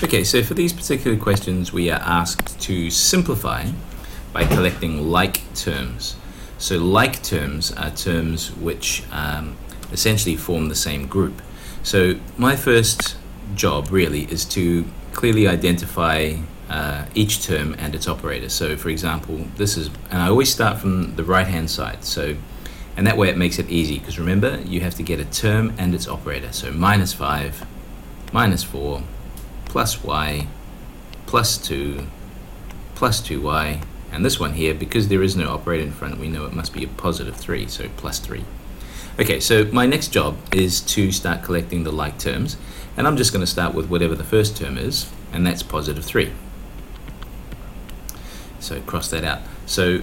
Okay, so for these particular questions, we are asked to simplify by collecting like terms. So like terms are terms which essentially form the same group. So my first job really is to clearly identify each term and its operator. So for example, this is, and I always start from the right hand side. So, and that way it makes it easy, because remember, you have to get a term and its operator. So minus 5, minus 4, plus y, plus 2, plus 2y, and this one here, because there is no operator in front, we know it must be a positive 3, so plus 3. Okay, so my next job is to start collecting the like terms, and I'm just going to start with whatever the first term is, and that's positive 3. So cross that out. So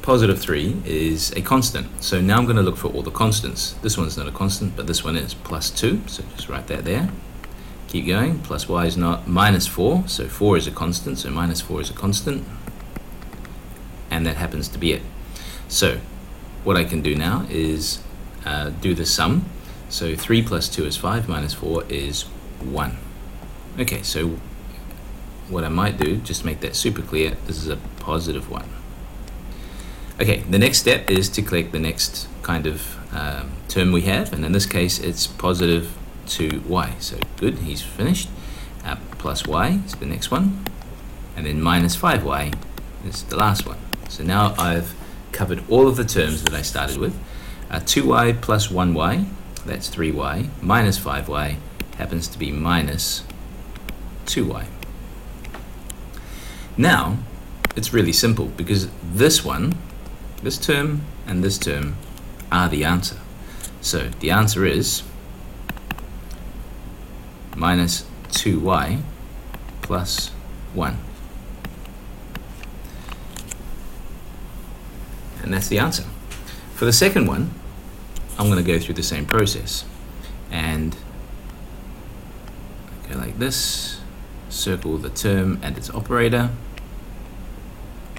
positive 3 is a constant, so now I'm going to look for all the constants. This one's not a constant, but this one is, plus 2, so just write that there. Keep going, plus y is not, minus 4, so 4 is a constant, so minus 4 is a constant, and that happens to be it. So what I can do now is do the sum. So 3 plus 2 is 5, minus 4 is 1. Okay, so what I might do, just to make that super clear, this is a positive 1. Okay, the next step is to collect the next kind of term we have, and in this case it's positive 2y. So good, he's finished. Plus y is the next one, and then minus 5y is the last one. So now I've covered all of the terms that I started with. 2y plus 1y, that's 3y, minus 5y happens to be minus 2y. Now it's really simple, because this one, this term and this term are the answer. So the answer is minus 2y plus 1. And that's the answer. For the second one, I'm going to go through the same process and go like this, circle the term and its operator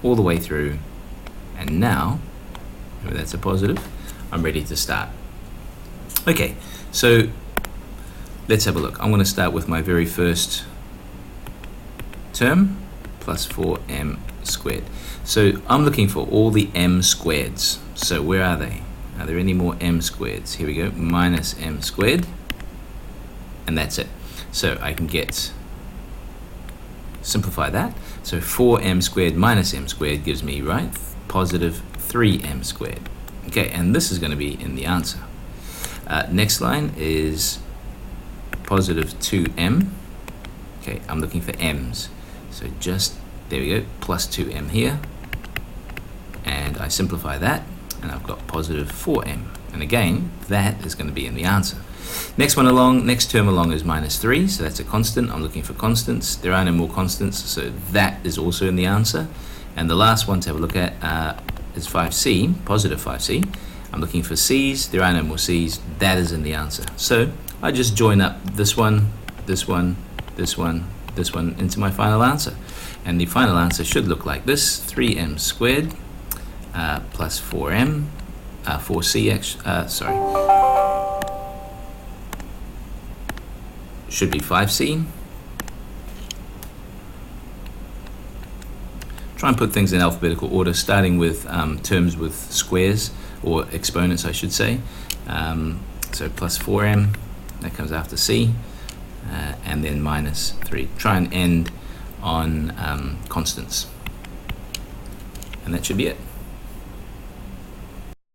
all the way through, and now, remember that's a positive, I'm ready to start. Okay, so let's have a look. I'm going to start with my very first term, plus 4m squared. So I'm looking for all the m squareds. So where are they? Are there any more m squareds? Here we go, minus m squared, and that's it. So I can simplify that. So 4m squared minus m squared gives me, right, positive 3m squared. Okay, and this is going to be in the answer. Next line is positive 2m. Okay, I'm looking for m's. So just, there we go, plus 2m here. And I simplify that, and I've got positive 4m. And again, that is going to be in the answer. Next one along, next term along is minus 3, so that's a constant. I'm looking for constants. There are no more constants, so that is also in the answer. And the last one to have a look at is 5c, positive 5c. I'm looking for c's. There are no more c's. That is in the answer. So I just join up this one, this one, this one, this one into my final answer. And the final answer should look like this: 3m squared plus 4m, 4c, should be 5c. Try and put things in alphabetical order, starting with terms with squares, or exponents I should say. So plus 4m, that comes after c, and then minus 3. Try and end on constants. And that should be it.